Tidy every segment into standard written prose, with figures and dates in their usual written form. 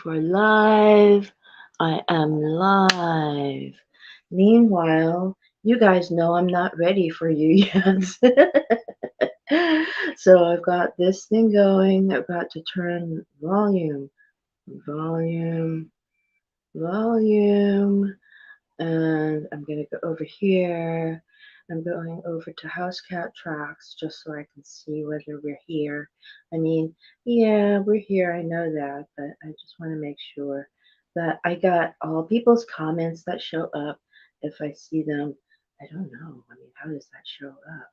For live. I am live. Meanwhile, you guys know I'm not ready for you yet. So I've got this thing going. I've got to turn volume, volume, volume. And I'm going to go over here. I'm going over to House Cat Tracks just so I can see whether we're here. I mean, yeah, we're here. I know that, but I just want to make sure that I got all people's comments that show up. If I see them, I don't know. I mean, how does that show up?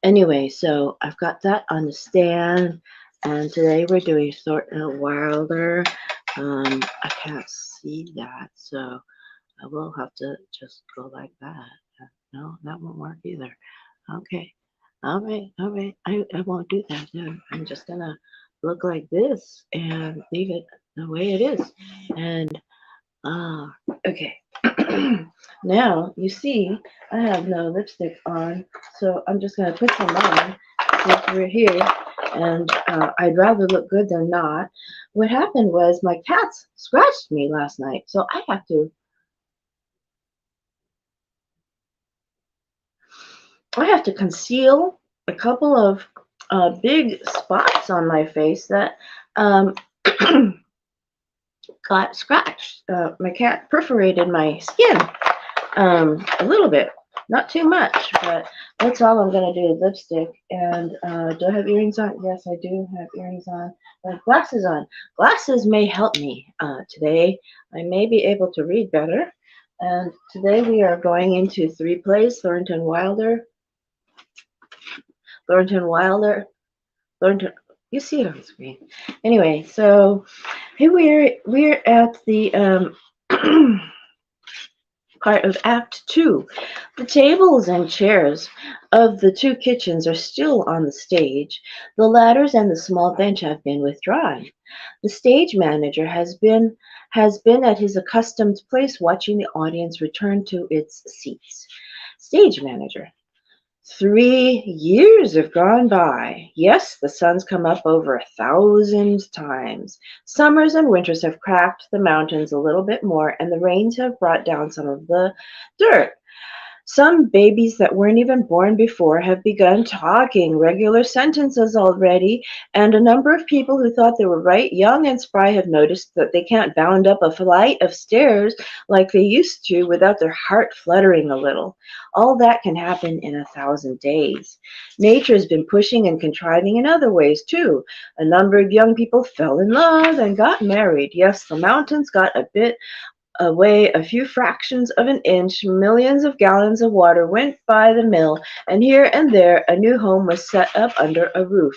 Anyway, so I've got that on the stand, and today we're doing Thornton Wilder. I can't see that, so I will have to just go like that. No, that won't work either. Okay. All right. I won't do that then. I'm just gonna look like this and leave it the way it is. And ah, okay. Now you see I have no lipstick on, so I'm just gonna put some on since we're here. And I'd rather look good than not. What happened was my cats scratched me last night, so I have to conceal a couple of big spots on my face that um, got scratched. My cat perforated my skin a little bit, not too much, but that's all I'm gonna do. Lipstick and do I have earrings on? Yes, I do have earrings on. Glasses on. Glasses may help me today. I may be able to read better. And today we are going into three plays: Thornton Wilder, Thornton Wilder, Thornton. You see it on the screen. Anyway, so here we're at the part of Act Two. The tables and chairs of the two kitchens are still on the stage. The ladders and the small bench have been withdrawn. The stage manager has been at his accustomed place watching the audience return to its seats. Stage manager. 3 years have gone by. Yes, the sun's come up over 1,000 times. Summers and winters have cracked the mountains a little bit more, and the rains have brought down some of the dirt. Some babies that weren't even born before have begun talking regular sentences already, and a number of people who thought they were right young and spry have noticed that they can't bound up a flight of stairs like they used to without their heart fluttering a little. All that can happen in 1,000 days. Nature has been pushing and contriving in other ways too. A number of young people fell in love and got married. Yes, the mountains got a bit away a few fractions of an inch, millions of gallons of water went by the mill, and here and there a new home was set up under a roof.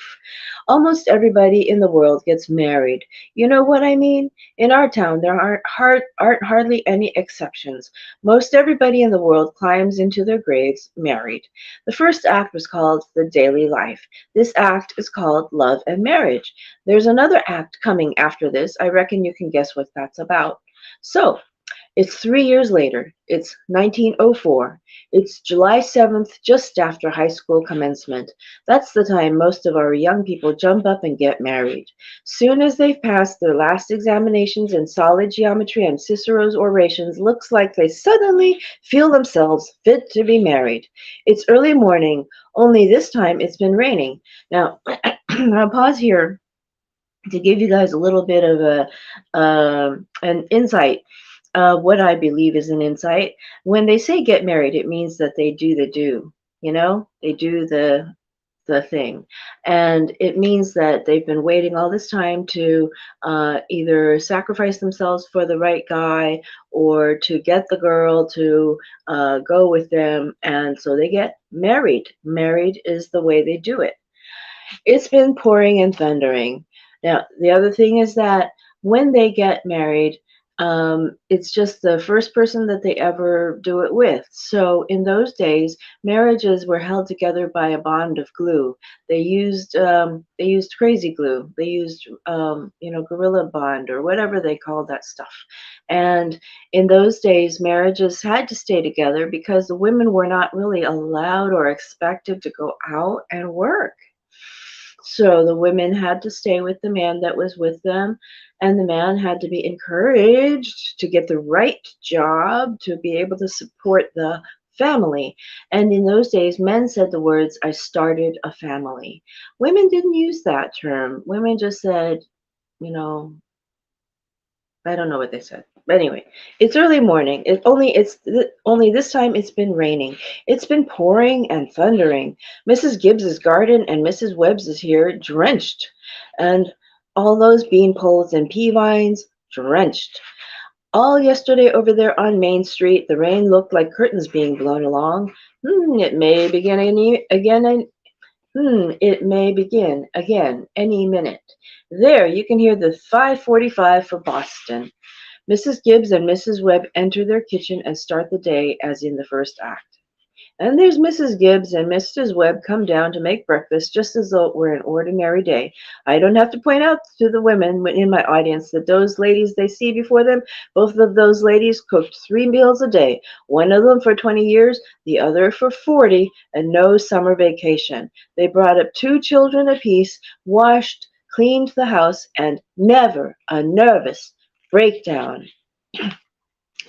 Almost everybody in the world gets married. You know what I mean? In our town, there aren't hardly any exceptions. Most everybody in the world climbs into their graves married. The first act was called The Daily Life. This act is called Love and Marriage. There's another act coming after this. I reckon you can guess what that's about. So, it's 3 years later. It's 1904. It's July 7th, just after high school commencement. That's the time most of our young people jump up and get married. Soon as they've passed their last examinations in solid geometry and Cicero's orations, looks like they suddenly feel themselves fit to be married. It's early morning, only this time it's been raining. Now, I'll pause here to give you guys a little bit of an insight. What I believe is an insight. When they say get married, it means that they do the do. You know, they do the thing, and it means that they've been waiting all this time to either sacrifice themselves for the right guy or to get the girl to go with them, and so they get married. Married is the way they do it. It's been pouring and thundering. Now, the other thing is that when they get married, it's just the first person that they ever do it with. So in those days, marriages were held together by a bond of glue. They used crazy glue. They used gorilla bond or whatever they called that stuff. And in those days, marriages had to stay together because the women were not really allowed or expected to go out and work. So the women had to stay with the man that was with them, and the man had to be encouraged to get the right job to be able to support the family. And in those days, men said the words, I started a family. Women didn't use that term. Women just said, you know, I don't know what they said. But anyway, it's early morning. Only this time it's been raining. It's been pouring and thundering. Mrs. Gibbs's garden and Mrs. Webb's is here, drenched, and all those bean poles and pea vines drenched. All yesterday over there on Main Street, the rain looked like curtains being blown along. It may begin it may begin again any minute. There, you can hear the 5:45 for Boston. Mrs. Gibbs and Mrs. Webb enter their kitchen and start the day as in the first act. And there's Mrs. Gibbs and Mrs. Webb come down to make breakfast just as though it were an ordinary day. I don't have to point out to the women in my audience that those ladies they see before them, both of those ladies cooked 3 meals a day, one of them for 20 years, the other for 40, and no summer vacation. They brought up 2 children apiece, washed, cleaned the house, and never a nervous breakdown.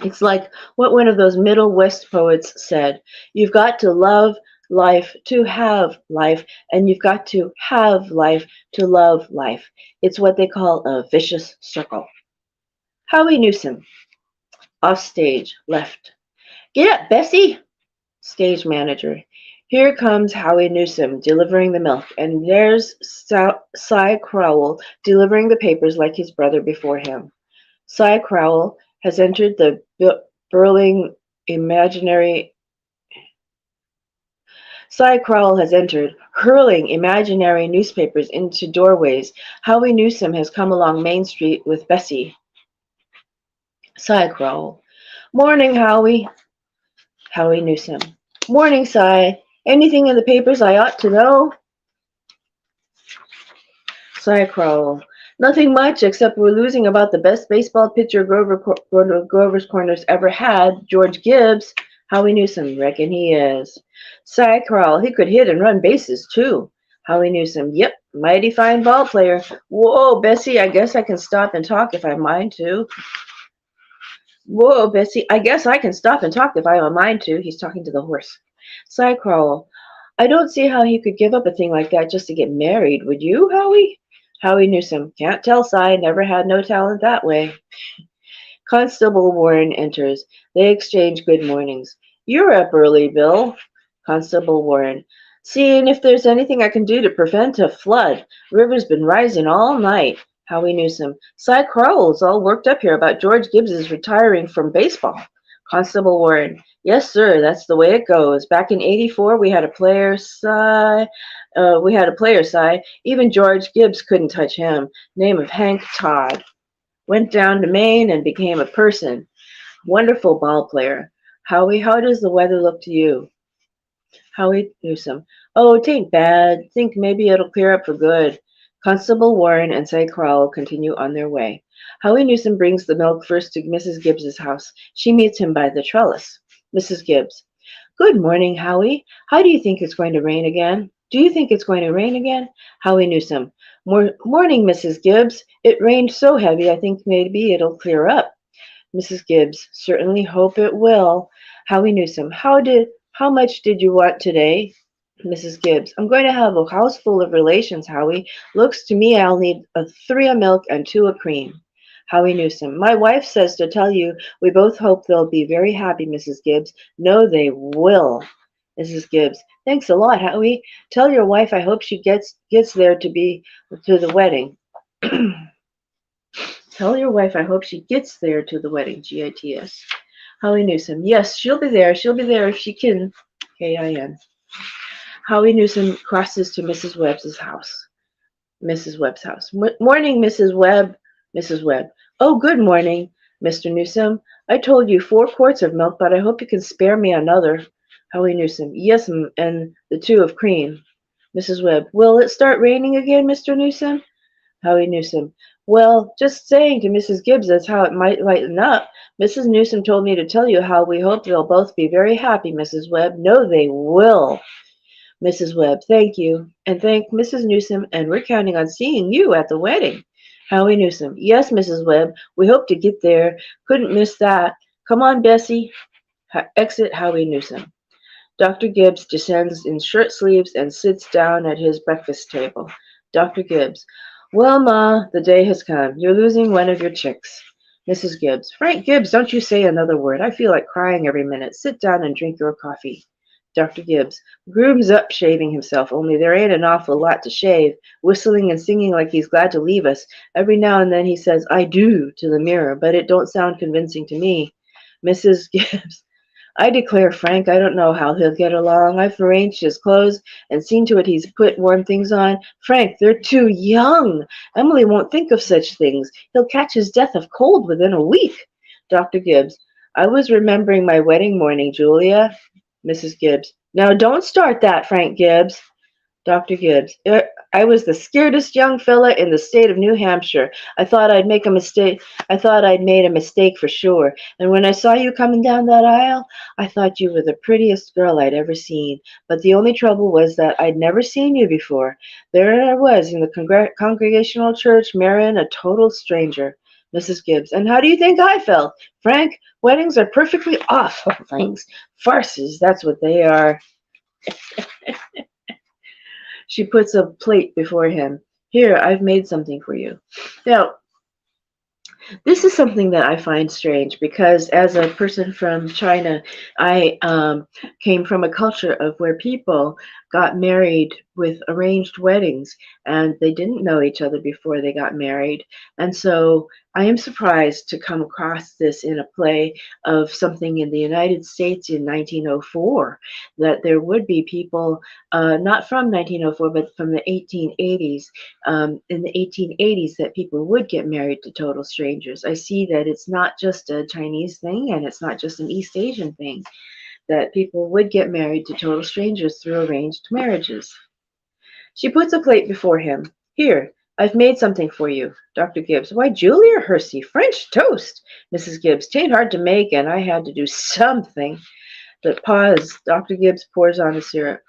It's like what one of those Middle West poets said, you've got to love life to have life, and you've got to have life to love life. It's what they call a vicious circle. Howie Newsom, off stage, left. Get up, Bessie, stage manager. Here comes Howie Newsom delivering the milk, and there's Cy Crowell delivering the papers like his brother before him. Cy Crowell has entered the burling imaginary. Cy Crowell has entered, hurling imaginary newspapers into doorways. Howie Newsom has come along Main Street with Bessie. Cy Crowell. Morning, Howie. Howie Newsom. Morning, Cy. Anything in the papers I ought to know? Cy Crowell. Nothing much, except we're losing about the best baseball pitcher Grover's Corners ever had, George Gibbs. Howie Newsom, reckon he is. Cy Crowell, he could hit and run bases, too. Howie Newsom, yep, mighty fine ball player. Whoa, Bessie, I guess I can stop and talk if I mind to. Whoa, Bessie, I guess I can stop and talk if I have a mind to. He's talking to the horse. Cy Crowell, I don't see how he could give up a thing like that just to get married, would you, Howie? Howie Newsom, can't tell, Cy, never had no talent that way. Constable Warren enters. They exchange good mornings. You're up early, Bill. Constable Warren, seeing if there's anything I can do to prevent a flood. River's been rising all night. Howie Newsom, Cy Crowell's all worked up here about George Gibbs's retiring from baseball. Constable Warren, yes, sir, that's the way it goes. Back in '84, we had a player, Cy. Even George Gibbs couldn't touch him. Name of Hank Todd. Went down to Maine and became a person. Wonderful ball player. Howie, how does the weather look to you? Howie Newsom, oh, 'tain't bad. Think maybe it'll clear up for good. Constable Warren and Cy Crowell continue on their way. Howie Newsom brings the milk first to Mrs. Gibbs's house. She meets him by the trellis. Mrs. Gibbs, good morning, Howie. How do you think it's going to rain again? Do you think it's going to rain again? Howie Newsom, morning, Mrs. Gibbs. It rained so heavy I think maybe it'll clear up. Mrs. Gibbs, certainly hope it will. Howie Newsom, how much did you want today? Mrs. Gibbs, I'm going to have a house full of relations, Howie. Looks to me I'll need 3 of milk and 2 of cream. Howie Newsom, my wife says to tell you we both hope they'll be very happy, Mrs. Gibbs. No, they will. Mrs. Gibbs, thanks a lot, Howie. Tell your wife I hope she gets there to the wedding. Tell your wife I hope she gets there to the wedding, GITS. Howie Newsom, yes, she'll be there. She'll be there if she can, KIN. Howie Newsom crosses to Mrs. Webb's house. Mrs. Webb's house. Morning, Mrs. Webb. Mrs. Webb. Oh, good morning, Mr. Newsom. I told you 4 quarts of milk, but I hope you can spare me another. Howie Newsom. Yes, and the 2 of cream. Mrs. Webb. Will it start raining again, Mr. Newsom? Howie Newsom. Well, just saying to Mrs. Gibbs that's how it might lighten up. Mrs. Newsom told me to tell you how we hope they'll both be very happy, Mrs. Webb. No, they will. Mrs. Webb, thank you. And thank Mrs. Newsom, and we're counting on seeing you at the wedding. Howie Newsom. Yes, Mrs. Webb. We hope to get there. Couldn't miss that. Come on, Bessie. Exit Howie Newsom. Dr. Gibbs descends in shirt sleeves and sits down at his breakfast table. Dr. Gibbs. Well, Ma, the day has come. You're losing one of your chicks. Mrs. Gibbs. Frank Gibbs, don't you say another word. I feel like crying every minute. Sit down and drink your coffee. Dr. Gibbs. Groom's up shaving himself, only there ain't an awful lot to shave, whistling and singing like he's glad to leave us. Every now and then he says, I do, to the mirror, but it don't sound convincing to me. Mrs. Gibbs. I declare, Frank, I don't know how he'll get along. I've arranged his clothes and seen to it he's put warm things on. Frank, they're too young. Emily won't think of such things. He'll catch his death of cold within a week. Dr. Gibbs. I was remembering my wedding morning, Julia. Mrs. Gibbs. Now don't start that, Frank Gibbs. Dr. Gibbs. I was the scaredest young fella in the state of New Hampshire. I thought I'd make a mistake. I thought I'd made a mistake for sure. And when I saw you coming down that aisle, I thought you were the prettiest girl I'd ever seen. But the only trouble was that I'd never seen you before. There I was in the Congregational Church, marrying a total stranger. Mrs. Gibbs. And how do you think I felt? Frank, weddings are perfectly awful things. Farces, that's what they are. She puts a plate before him. Here, I've made something for you. Now, this is something that I find strange because as a person from China, I came from a culture of where people got married with arranged weddings and they didn't know each other before they got married. And so I am surprised to come across this in a play of something in the United States in 1904, that there would be people, not from 1904, but from the 1880s, in the 1880s, that people would get married to total strangers. I see that it's not just a Chinese thing and it's not just an East Asian thing, that people would get married to total strangers through arranged marriages. She puts a plate before him. Here, I've made something for you. Dr. Gibbs. Why, Julia Hersey, French toast. Mrs. Gibbs. 'Tain't hard to make, and I had to do something. But pause. Dr. Gibbs pours on the syrup.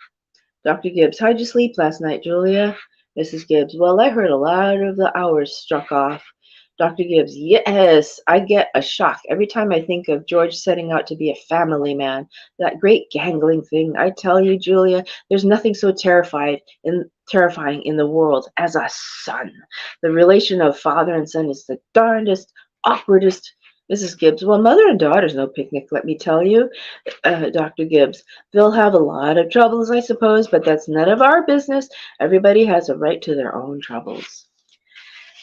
Dr. Gibbs. How'd you sleep last night, Julia? Mrs. Gibbs. Well, I heard a lot of the hours struck off. Dr. Gibbs. Yes, I get a shock every time I think of George setting out to be a family man. That great gangling thing. I tell you, Julia, there's nothing so terrifying in the world as a son. The relation of father and son is the darndest, awkwardest. Mrs. Gibbs. Well, mother and daughter's no picnic, let me tell you. Dr. Gibbs. They'll have a lot of troubles, I suppose, but that's none of our business. Everybody has a right to their own troubles.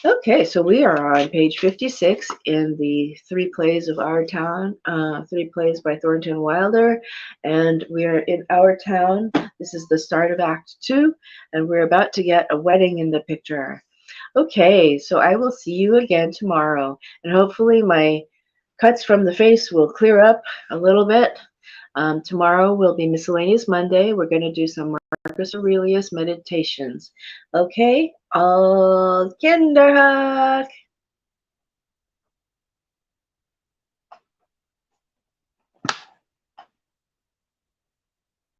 Okay, so we are on page 56 in the Three Plays of Our Town, Three Plays by Thornton Wilder, and we are in Our Town. This is the start of Act 2, and we're about to get a wedding in the picture. Okay, so I will see you again tomorrow, and hopefully my cuts from the face will clear up a little bit. Tomorrow will be Miscellaneous Monday. We're going to do some Marcus Aurelius meditations. Okay, all Kinderhook.